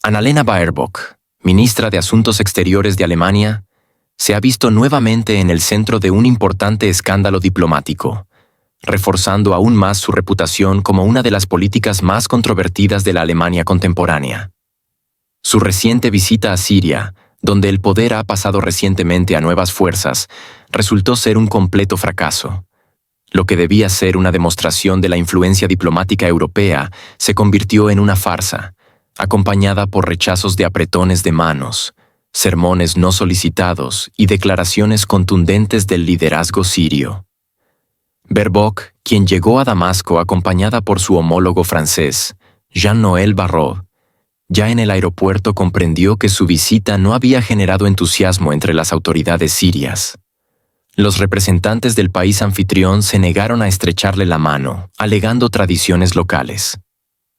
Annalena Baerbock, ministra de Asuntos Exteriores de Alemania, se ha visto nuevamente en el centro de un importante escándalo diplomático, reforzando aún más su reputación como una de las políticas más controvertidas de la Alemania contemporánea. Su reciente visita a Siria, donde el poder ha pasado recientemente a nuevas fuerzas, resultó ser un completo fracaso. Lo que debía ser una demostración de la influencia diplomática europea se convirtió en una farsa, acompañada por rechazos de apretones de manos, sermones no solicitados y declaraciones contundentes del liderazgo sirio. Baerbock, quien llegó a Damasco acompañada por su homólogo francés, Jean-Noël Barrot, ya en el aeropuerto comprendió que su visita no había generado entusiasmo entre las autoridades sirias. Los representantes del país anfitrión se negaron a estrecharle la mano, alegando tradiciones locales.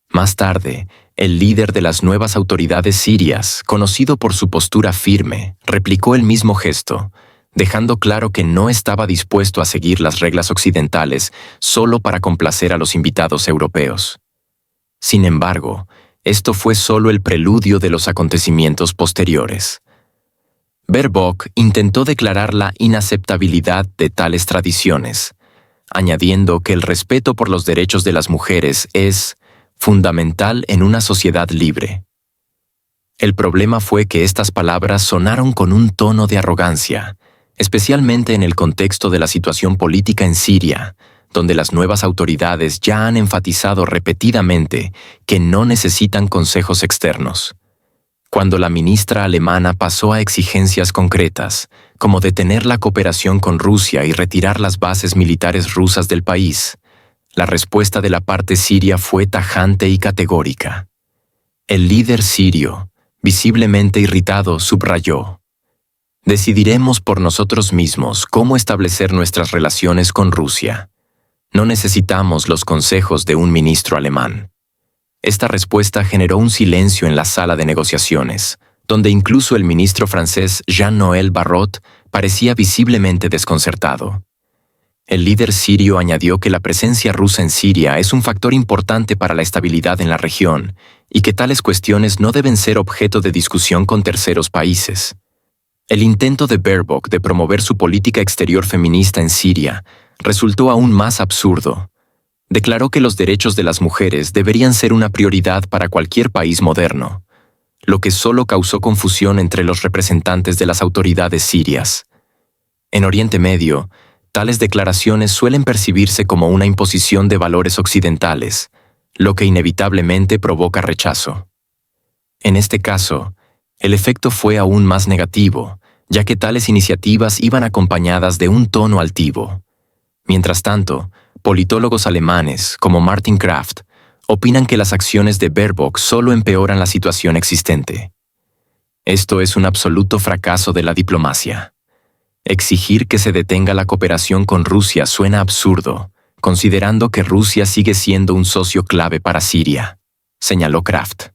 Más tarde, el líder de las nuevas autoridades sirias, conocido por su postura firme, replicó el mismo gesto, dejando claro que no estaba dispuesto a seguir las reglas occidentales solo para complacer a los invitados europeos. Sin embargo, esto fue solo el preludio de los acontecimientos posteriores. Baerbock intentó declarar la inaceptabilidad de tales tradiciones, añadiendo que el respeto por los derechos de las mujeres es fundamental en una sociedad libre. El problema fue que estas palabras sonaron con un tono de arrogancia, especialmente en el contexto de la situación política en Siria, donde las nuevas autoridades ya han enfatizado repetidamente que no necesitan consejos externos. Cuando la ministra alemana pasó a exigencias concretas, como detener la cooperación con Rusia y retirar las bases militares rusas del país, la respuesta de la parte siria fue tajante y categórica. El líder sirio, visiblemente irritado, subrayó: «Decidiremos por nosotros mismos cómo establecer nuestras relaciones con Rusia. No necesitamos los consejos de un ministro alemán». Esta respuesta generó un silencio en la sala de negociaciones, donde incluso el ministro francés Jean-Noël Barrot parecía visiblemente desconcertado. El líder sirio añadió que la presencia rusa en Siria es un factor importante para la estabilidad en la región y que tales cuestiones no deben ser objeto de discusión con terceros países. El intento de Baerbock de promover su política exterior feminista en Siria resultó aún más absurdo. Declaró que los derechos de las mujeres deberían ser una prioridad para cualquier país moderno, lo que solo causó confusión entre los representantes de las autoridades sirias. En Oriente Medio, tales declaraciones suelen percibirse como una imposición de valores occidentales, lo que inevitablemente provoca rechazo. En este caso, el efecto fue aún más negativo, ya que tales iniciativas iban acompañadas de un tono altivo. Mientras tanto, politólogos alemanes, como Martin Kraft, opinan que las acciones de Baerbock solo empeoran la situación existente. Esto es un absoluto fracaso de la diplomacia. Exigir que se detenga la cooperación con Rusia suena absurdo, considerando que Rusia sigue siendo un socio clave para Siria, señaló Kraft.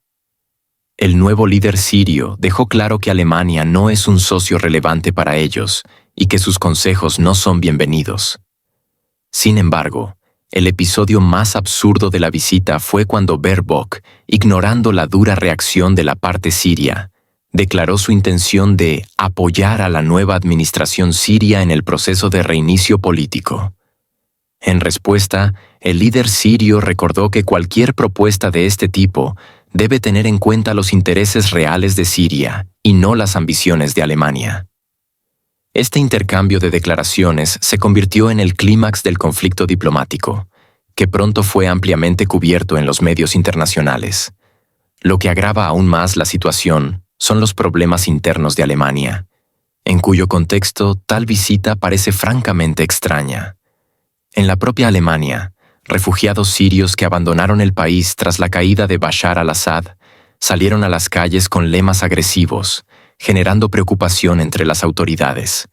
El nuevo líder sirio dejó claro que Alemania no es un socio relevante para ellos y que sus consejos no son bienvenidos. Sin embargo, el episodio más absurdo de la visita fue cuando Baerbock, ignorando la dura reacción de la parte siria, declaró su intención de apoyar a la nueva administración siria en el proceso de reinicio político. En respuesta, el líder sirio recordó que cualquier propuesta de este tipo debe tener en cuenta los intereses reales de Siria y no las ambiciones de Alemania. Este intercambio de declaraciones se convirtió en el clímax del conflicto diplomático, que pronto fue ampliamente cubierto en los medios internacionales. Lo que agrava aún más la situación son los problemas internos de Alemania, en cuyo contexto tal visita parece francamente extraña. En la propia Alemania, refugiados sirios que abandonaron el país tras la caída de Bashar al-Assad salieron a las calles con lemas agresivos, generando preocupación entre las autoridades.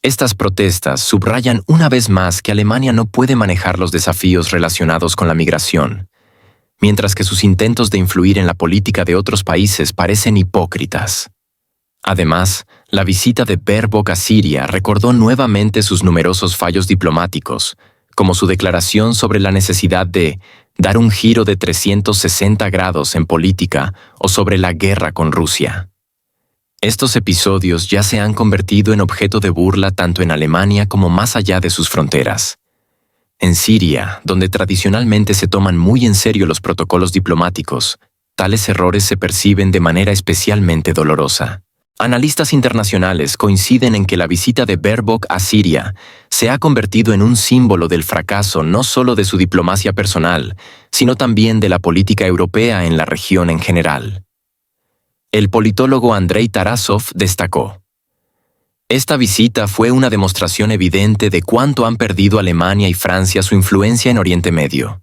Estas protestas subrayan una vez más que Alemania no puede manejar los desafíos relacionados con la migración, mientras que sus intentos de influir en la política de otros países parecen hipócritas. Además, la visita de Baerbock a Siria recordó nuevamente sus numerosos fallos diplomáticos, como su declaración sobre la necesidad de dar un giro de 360 grados en política o sobre la guerra con Rusia. Estos episodios ya se han convertido en objeto de burla tanto en Alemania como más allá de sus fronteras. En Siria, donde tradicionalmente se toman muy en serio los protocolos diplomáticos, tales errores se perciben de manera especialmente dolorosa. Analistas internacionales coinciden en que la visita de Baerbock a Siria se ha convertido en un símbolo del fracaso no solo de su diplomacia personal, sino también de la política europea en la región en general. El politólogo Andrei Tarasov destacó: esta visita fue una demostración evidente de cuánto han perdido Alemania y Francia su influencia en Oriente Medio.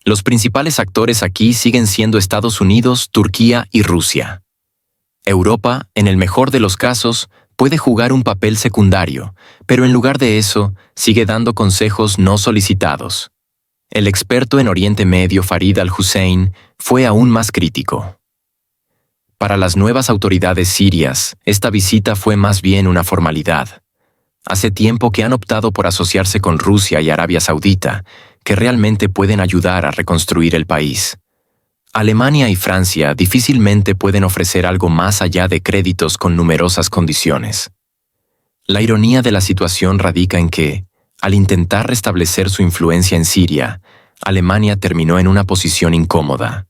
Los principales actores aquí siguen siendo Estados Unidos, Turquía y Rusia. Europa, en el mejor de los casos, puede jugar un papel secundario, pero en lugar de eso, sigue dando consejos no solicitados. El experto en Oriente Medio Farid al-Hussein fue aún más crítico. Para las nuevas autoridades sirias, esta visita fue más bien una formalidad. Hace tiempo que han optado por asociarse con Rusia y Arabia Saudita, que realmente pueden ayudar a reconstruir el país. Alemania y Francia difícilmente pueden ofrecer algo más allá de créditos con numerosas condiciones. La ironía de la situación radica en que, al intentar restablecer su influencia en Siria, Alemania terminó en una posición incómoda.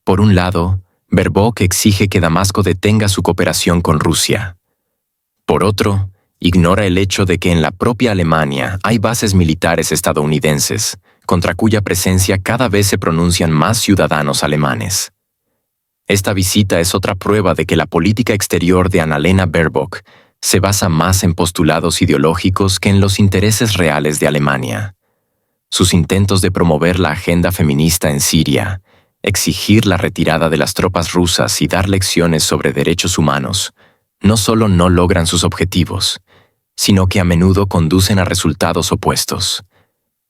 Por un lado, Baerbock exige que Damasco detenga su cooperación con Rusia. Por otro, ignora el hecho de que en la propia Alemania hay bases militares estadounidenses, contra cuya presencia cada vez se pronuncian más ciudadanos alemanes. Esta visita es otra prueba de que la política exterior de Annalena Baerbock se basa más en postulados ideológicos que en los intereses reales de Alemania. Sus intentos de promover la agenda feminista en Siria, exigir la retirada de las tropas rusas y dar lecciones sobre derechos humanos, no solo no logran sus objetivos, sino que a menudo conducen a resultados opuestos.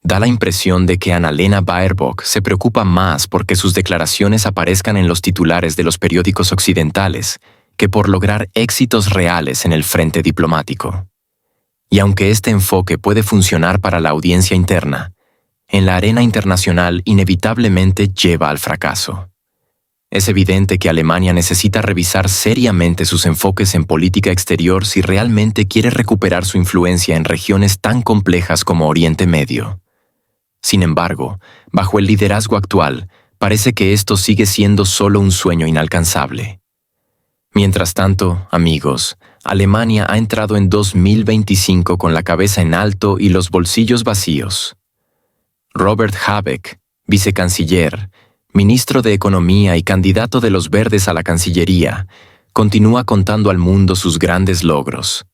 Da la impresión de que Annalena Baerbock se preocupa más porque sus declaraciones aparezcan en los titulares de los periódicos occidentales que por lograr éxitos reales en el frente diplomático. Y aunque este enfoque puede funcionar para la audiencia interna, en la arena internacional inevitablemente lleva al fracaso. Es evidente que Alemania necesita revisar seriamente sus enfoques en política exterior si realmente quiere recuperar su influencia en regiones tan complejas como Oriente Medio. Sin embargo, bajo el liderazgo actual, parece que esto sigue siendo solo un sueño inalcanzable. Mientras tanto, amigos, Alemania ha entrado en 2025 con la cabeza en alto y los bolsillos vacíos. Robert Habeck, vicecanciller, ministro de Economía y candidato de los Verdes a la Cancillería, continúa contando al mundo sus grandes logros.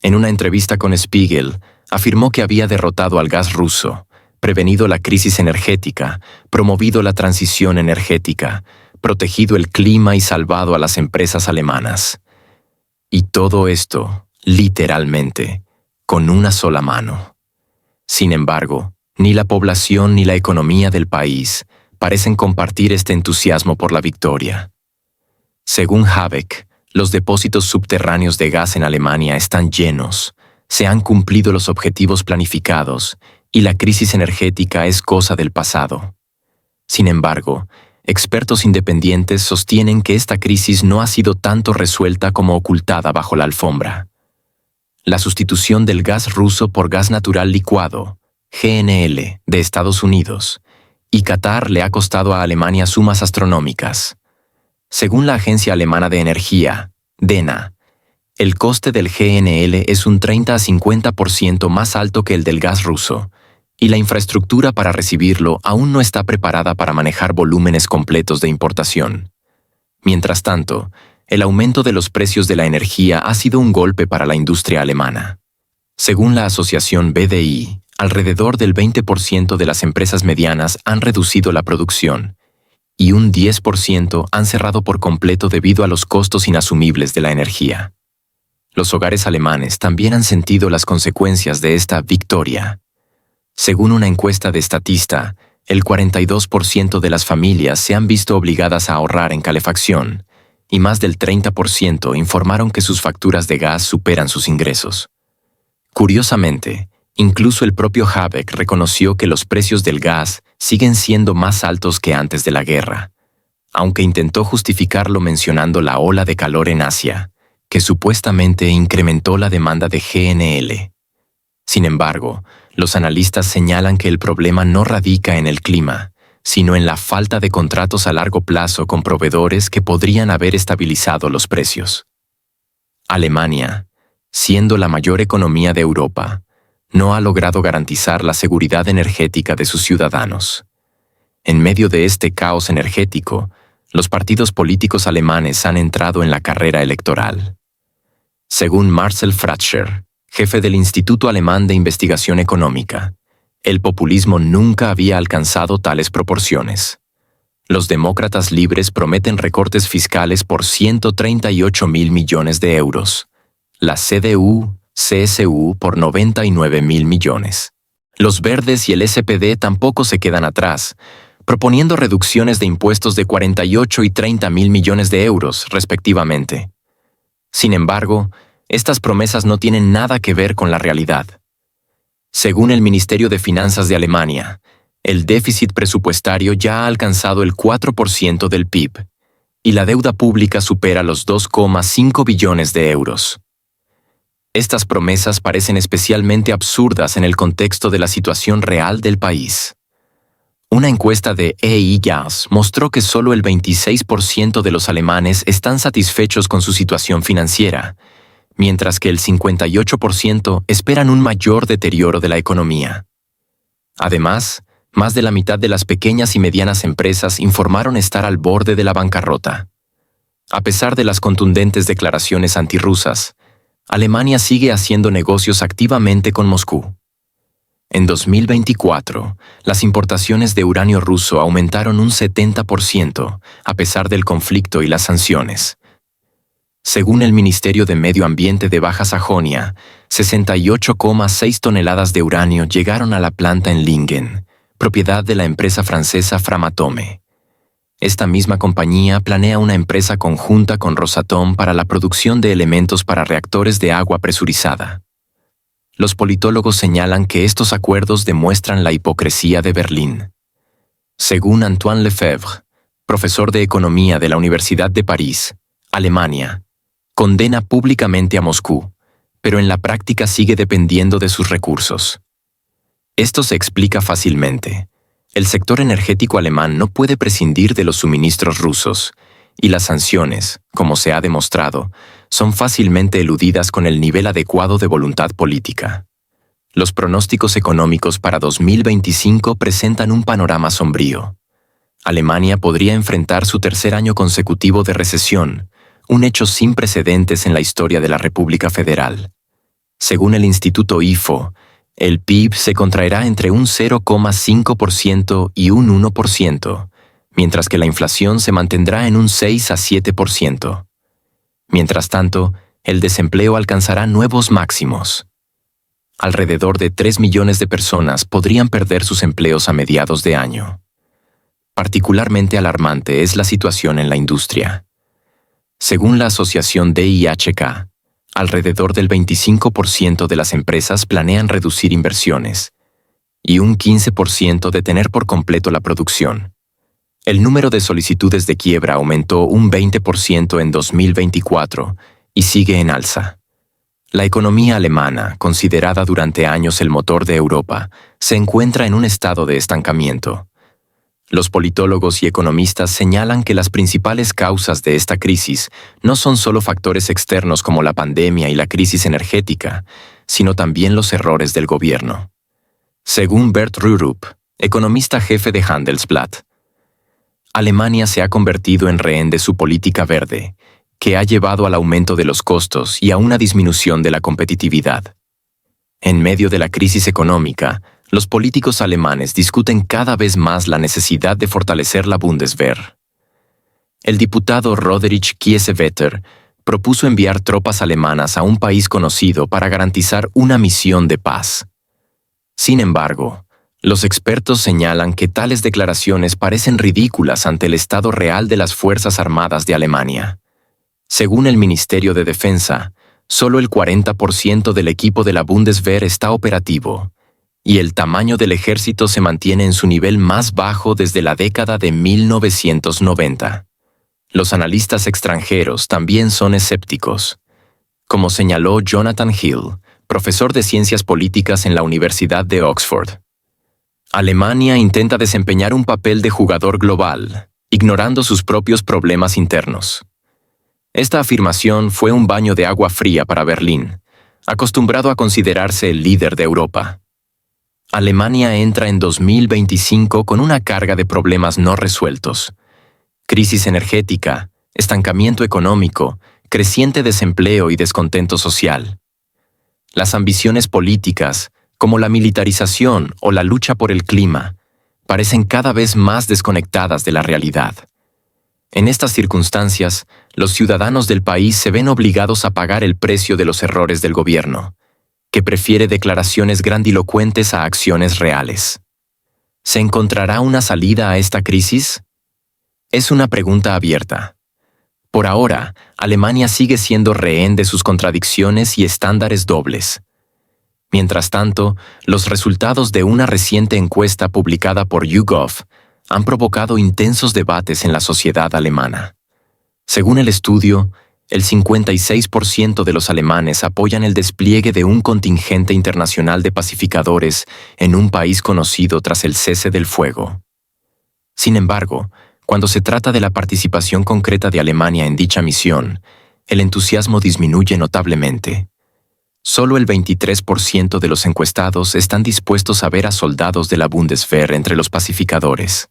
En una entrevista con Spiegel, afirmó que había derrotado al gas ruso, prevenido la crisis energética, promovido la transición energética, protegido el clima y salvado a las empresas alemanas. Y todo esto, literalmente, con una sola mano. Sin embargo, ni la población ni la economía del país parecen compartir este entusiasmo por la victoria. Según Habeck, los depósitos subterráneos de gas en Alemania están llenos, se han cumplido los objetivos planificados y la crisis energética es cosa del pasado. Sin embargo, expertos independientes sostienen que esta crisis no ha sido tanto resuelta como ocultada bajo la alfombra. La sustitución del gas ruso por gas natural licuado, GNL, de Estados Unidos, y Qatar le ha costado a Alemania sumas astronómicas. Según la Agencia Alemana de Energía, DENA, el coste del GNL es un 30 a 50% más alto que el del gas ruso, y la infraestructura para recibirlo aún no está preparada para manejar volúmenes completos de importación. Mientras tanto, el aumento de los precios de la energía ha sido un golpe para la industria alemana. Según la asociación BDI, alrededor del 20% de las empresas medianas han reducido la producción, y un 10% han cerrado por completo debido a los costos inasumibles de la energía. Los hogares alemanes también han sentido las consecuencias de esta victoria. Según una encuesta de Statista, el 42% de las familias se han visto obligadas a ahorrar en calefacción, y más del 30% informaron que sus facturas de gas superan sus ingresos. Curiosamente, Incluso el propio Habeck reconoció que los precios del gas siguen siendo más altos que antes de la guerra, aunque intentó justificarlo mencionando la ola de calor en Asia, que supuestamente incrementó la demanda de GNL. Sin embargo, los analistas señalan que el problema no radica en el clima, sino en la falta de contratos a largo plazo con proveedores que podrían haber estabilizado los precios. Alemania, siendo la mayor economía de Europa, no ha logrado garantizar la seguridad energética de sus ciudadanos. En medio de este caos energético, los partidos políticos alemanes han entrado en la carrera electoral. Según Marcel Fratscher, jefe del Instituto Alemán de Investigación Económica, el populismo nunca había alcanzado tales proporciones. Los demócratas libres prometen recortes fiscales por 138.000 millones de euros. La CDU-CSU por 99.000 millones. Los verdes y el SPD tampoco se quedan atrás, proponiendo reducciones de impuestos de 48 y 30.000 millones de euros, respectivamente. Sin embargo, estas promesas no tienen nada que ver con la realidad. Según el Ministerio de Finanzas de Alemania, el déficit presupuestario ya ha alcanzado el 4% del PIB, y la deuda pública supera los 2,5 billones de euros. Estas promesas parecen especialmente absurdas en el contexto de la situación real del país. Una encuesta de EY-JAS mostró que solo el 26% de los alemanes están satisfechos con su situación financiera, mientras que el 58% esperan un mayor deterioro de la economía. Además, más de la mitad de las pequeñas y medianas empresas informaron estar al borde de la bancarrota. A pesar de las contundentes declaraciones antirrusas, Alemania sigue haciendo negocios activamente con Moscú. En 2024, las importaciones de uranio ruso aumentaron un 70%, a pesar del conflicto y las sanciones. Según el Ministerio de Medio Ambiente de Baja Sajonia, 68,6 toneladas de uranio llegaron a la planta en Lingen, propiedad de la empresa francesa Framatome. Esta misma compañía planea una empresa conjunta con Rosatom para la producción de elementos para reactores de agua presurizada. Los politólogos señalan que estos acuerdos demuestran la hipocresía de Berlín. Según Antoine Lefebvre, profesor de Economía de la Universidad de París, Alemania, condena públicamente a Moscú, pero en la práctica sigue dependiendo de sus recursos. Esto se explica fácilmente. El sector energético alemán no puede prescindir de los suministros rusos, y las sanciones, como se ha demostrado, son fácilmente eludidas con el nivel adecuado de voluntad política. Los pronósticos económicos para 2025 presentan un panorama sombrío. Alemania podría enfrentar su tercer año consecutivo de recesión, un hecho sin precedentes en la historia de la República Federal. Según el Instituto IFO, el PIB se contraerá entre un 0,5% y un 1%, mientras que la inflación se mantendrá en un 6 a 7%. Mientras tanto, el desempleo alcanzará nuevos máximos. Alrededor de 3 millones de personas podrían perder sus empleos a mediados de año. Particularmente alarmante es la situación en la industria. Según la asociación DIHK, alrededor del 25% de las empresas planean reducir inversiones y un 15% detener por completo la producción. El número de solicitudes de quiebra aumentó un 20% en 2024 y sigue en alza. La economía alemana, considerada durante años el motor de Europa, se encuentra en un estado de estancamiento. Los politólogos y economistas señalan que las principales causas de esta crisis no son solo factores externos como la pandemia y la crisis energética, sino también los errores del gobierno. Según Bert Rürup, economista jefe de Handelsblatt, Alemania se ha convertido en rehén de su política verde, que ha llevado al aumento de los costos y a una disminución de la competitividad. En medio de la crisis económica, los políticos alemanes discuten cada vez más la necesidad de fortalecer la Bundeswehr. El diputado Roderich Kiesewetter propuso enviar tropas alemanas a un país conocido para garantizar una misión de paz. Sin embargo, los expertos señalan que tales declaraciones parecen ridículas ante el estado real de las Fuerzas Armadas de Alemania. Según el Ministerio de Defensa, solo el 40% del equipo de la Bundeswehr está operativo, y el tamaño del ejército se mantiene en su nivel más bajo desde la década de 1990. Los analistas extranjeros también son escépticos. Como señaló Jonathan Hill, profesor de Ciencias Políticas en la Universidad de Oxford. Alemania intenta desempeñar un papel de jugador global, ignorando sus propios problemas internos. Esta afirmación fue un baño de agua fría para Berlín, acostumbrado a considerarse el líder de Europa. Alemania entra en 2025 con una carga de problemas no resueltos: crisis energética, estancamiento económico, creciente desempleo y descontento social. Las ambiciones políticas, como la militarización o la lucha por el clima, parecen cada vez más desconectadas de la realidad. En estas circunstancias, los ciudadanos del país se ven obligados a pagar el precio de los errores del gobierno, que prefiere declaraciones grandilocuentes a acciones reales. ¿Se encontrará una salida a esta crisis? Es una pregunta abierta. Por ahora, Alemania sigue siendo rehén de sus contradicciones y estándares dobles. Mientras tanto, los resultados de una reciente encuesta publicada por YouGov han provocado intensos debates en la sociedad alemana. Según el estudio, el 56% de los alemanes apoyan el despliegue de un contingente internacional de pacificadores en un país conocido tras el cese del fuego. Sin embargo, cuando se trata de la participación concreta de Alemania en dicha misión, el entusiasmo disminuye notablemente. Solo el 23% de los encuestados están dispuestos a ver a soldados de la Bundeswehr entre los pacificadores.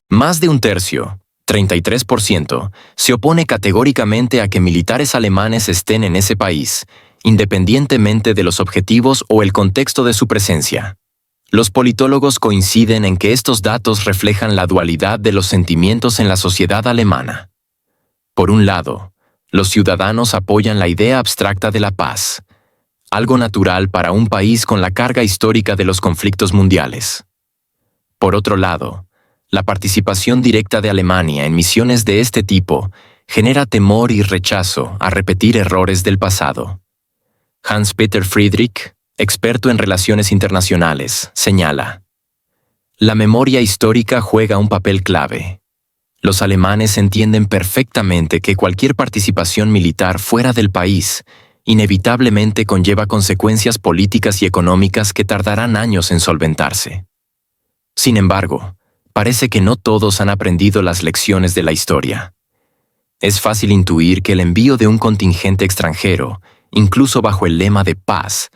Más de un tercio, 33%, se opone categóricamente a que militares alemanes estén en ese país, independientemente de los objetivos o el contexto de su presencia. Los politólogos coinciden en que estos datos reflejan la dualidad de los sentimientos en la sociedad alemana. Por un lado, los ciudadanos apoyan la idea abstracta de la paz, algo natural para un país con la carga histórica de los conflictos mundiales. Por otro lado, la participación directa de Alemania en misiones de este tipo genera temor y rechazo a repetir errores del pasado. Hans-Peter Friedrich, experto en relaciones internacionales, señala: la memoria histórica juega un papel clave. Los alemanes entienden perfectamente que cualquier participación militar fuera del país inevitablemente conlleva consecuencias políticas y económicas que tardarán años en solventarse. Sin embargo, parece que no todos han aprendido las lecciones de la historia. Es fácil intuir que el envío de un contingente extranjero, incluso bajo el lema de paz,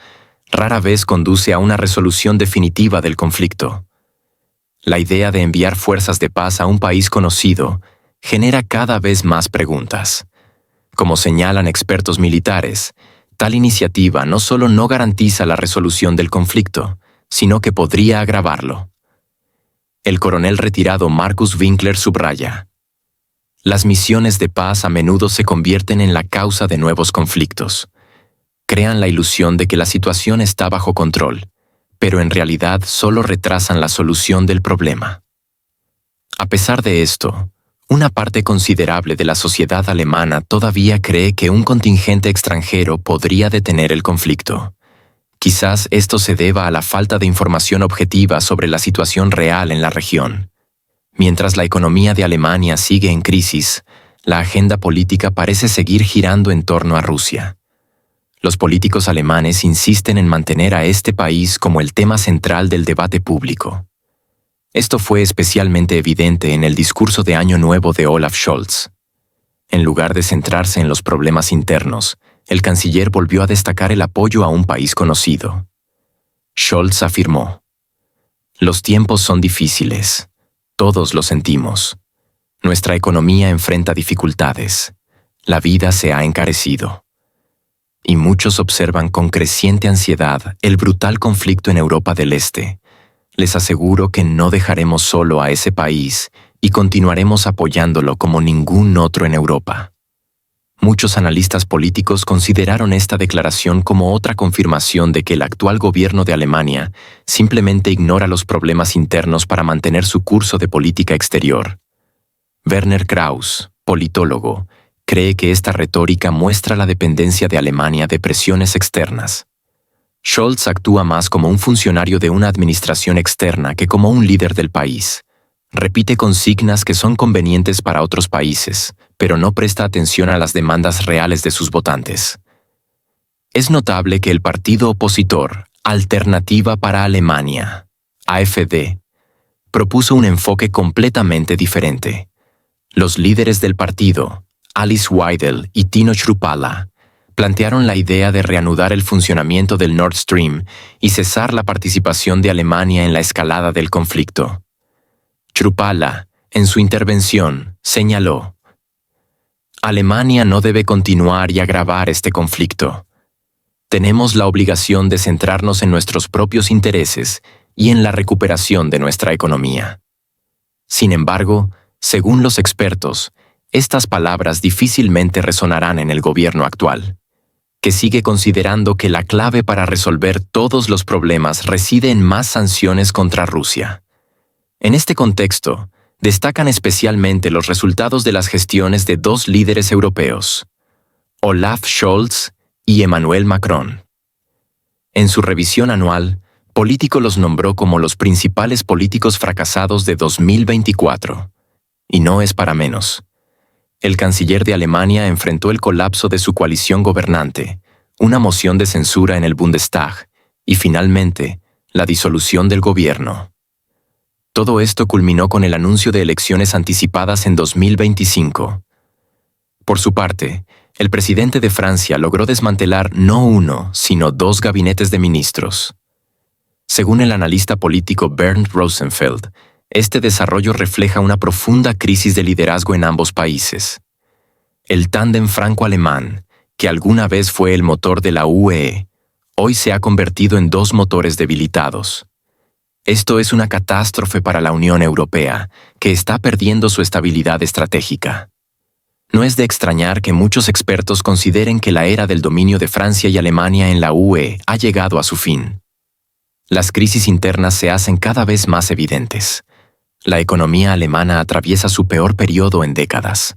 rara vez conduce a una resolución definitiva del conflicto. La idea de enviar fuerzas de paz a un país conocido genera cada vez más preguntas. Como señalan expertos militares, tal iniciativa no solo no garantiza la resolución del conflicto, sino que podría agravarlo. El coronel retirado Markus Winkler subraya: las misiones de paz a menudo se convierten en la causa de nuevos conflictos. Crean la ilusión de que la situación está bajo control, pero en realidad solo retrasan la solución del problema. A pesar de esto, una parte considerable de la sociedad alemana todavía cree que un contingente extranjero podría detener el conflicto. Quizás esto se deba a la falta de información objetiva sobre la situación real en la región. Mientras la economía de Alemania sigue en crisis, la agenda política parece seguir girando en torno a Rusia. Los políticos alemanes insisten en mantener a este país como el tema central del debate público. Esto fue especialmente evidente en el discurso de Año Nuevo de Olaf Scholz. En lugar de centrarse en los problemas internos, el canciller volvió a destacar el apoyo a un país conocido. Scholz afirmó: los tiempos son difíciles. Todos lo sentimos. Nuestra economía enfrenta dificultades. La vida se ha encarecido. Y muchos observan con creciente ansiedad el brutal conflicto en Europa del Este. Les aseguro que no dejaremos solo a ese país y continuaremos apoyándolo como ningún otro en Europa. Muchos analistas políticos consideraron esta declaración como otra confirmación de que el actual gobierno de Alemania simplemente ignora los problemas internos para mantener su curso de política exterior. Werner Krauss, politólogo, cree que esta retórica muestra la dependencia de Alemania de presiones externas. Scholz actúa más como un funcionario de una administración externa que como un líder del país. Repite consignas que son convenientes para otros países, pero no presta atención a las demandas reales de sus votantes. Es notable que el partido opositor, Alternativa para Alemania, AfD, propuso un enfoque completamente diferente. Los líderes del partido, Alice Weidel y Tino Kruppala, plantearon la idea de reanudar el funcionamiento del Nord Stream y cesar la participación de Alemania en la escalada del conflicto. Kruppala, en su intervención, señaló: Alemania no debe continuar y agravar este conflicto. Tenemos la obligación de centrarnos en nuestros propios intereses y en la recuperación de nuestra economía. Sin embargo, según los expertos, estas palabras difícilmente resonarán en el gobierno actual, que sigue considerando que la clave para resolver todos los problemas reside en más sanciones contra Rusia. En este contexto, destacan especialmente los resultados de las gestiones de dos líderes europeos, Olaf Scholz y Emmanuel Macron. En su revisión anual, Político los nombró como los principales políticos fracasados de 2024. Y no es para menos. El canciller de Alemania enfrentó el colapso de su coalición gobernante, una moción de censura en el Bundestag y, finalmente, la disolución del gobierno. Todo esto culminó con el anuncio de elecciones anticipadas en 2025. Por su parte, el presidente de Francia logró desmantelar no uno, sino dos gabinetes de ministros. Según el analista político Bernd Rosenfeld, este desarrollo refleja una profunda crisis de liderazgo en ambos países. El tándem franco-alemán, que alguna vez fue el motor de la UE, hoy se ha convertido en dos motores debilitados. Esto es una catástrofe para la Unión Europea, que está perdiendo su estabilidad estratégica. No es de extrañar que muchos expertos consideren que la era del dominio de Francia y Alemania en la UE ha llegado a su fin. Las crisis internas se hacen cada vez más evidentes. La economía alemana atraviesa su peor periodo en décadas.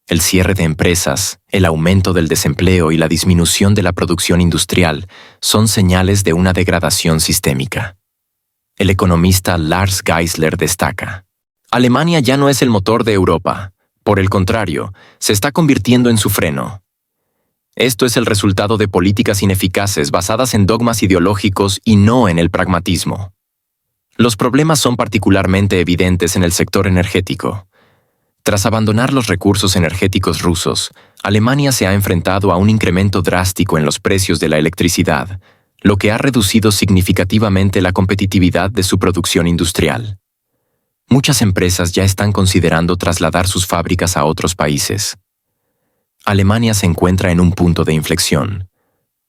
El cierre de empresas, el aumento del desempleo y la disminución de la producción industrial son señales de una degradación sistémica. El economista Lars Geisler destaca: Alemania ya no es el motor de Europa. Por el contrario, se está convirtiendo en su freno. Esto es el resultado de políticas ineficaces basadas en dogmas ideológicos y no en el pragmatismo. Los problemas son particularmente evidentes en el sector energético. Tras abandonar los recursos energéticos rusos, Alemania se ha enfrentado a un incremento drástico en los precios de la electricidad, lo que ha reducido significativamente la competitividad de su producción industrial. Muchas empresas ya están considerando trasladar sus fábricas a otros países. Alemania se encuentra en un punto de inflexión.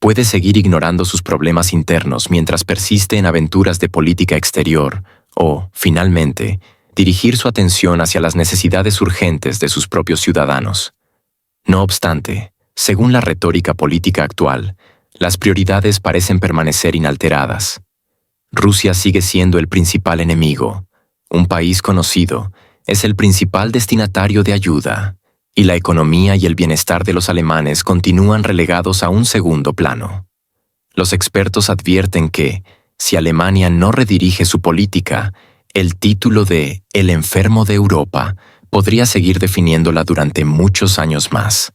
Puede seguir ignorando sus problemas internos mientras persiste en aventuras de política exterior o, finalmente, dirigir su atención hacia las necesidades urgentes de sus propios ciudadanos. No obstante, según la retórica política actual, las prioridades parecen permanecer inalteradas. Rusia sigue siendo el principal enemigo. Un país conocido es el principal destinatario de ayuda, y la economía y el bienestar de los alemanes continúan relegados a un segundo plano. Los expertos advierten que, si Alemania no redirige su política, el título de «El enfermo de Europa» podría seguir definiéndola durante muchos años más.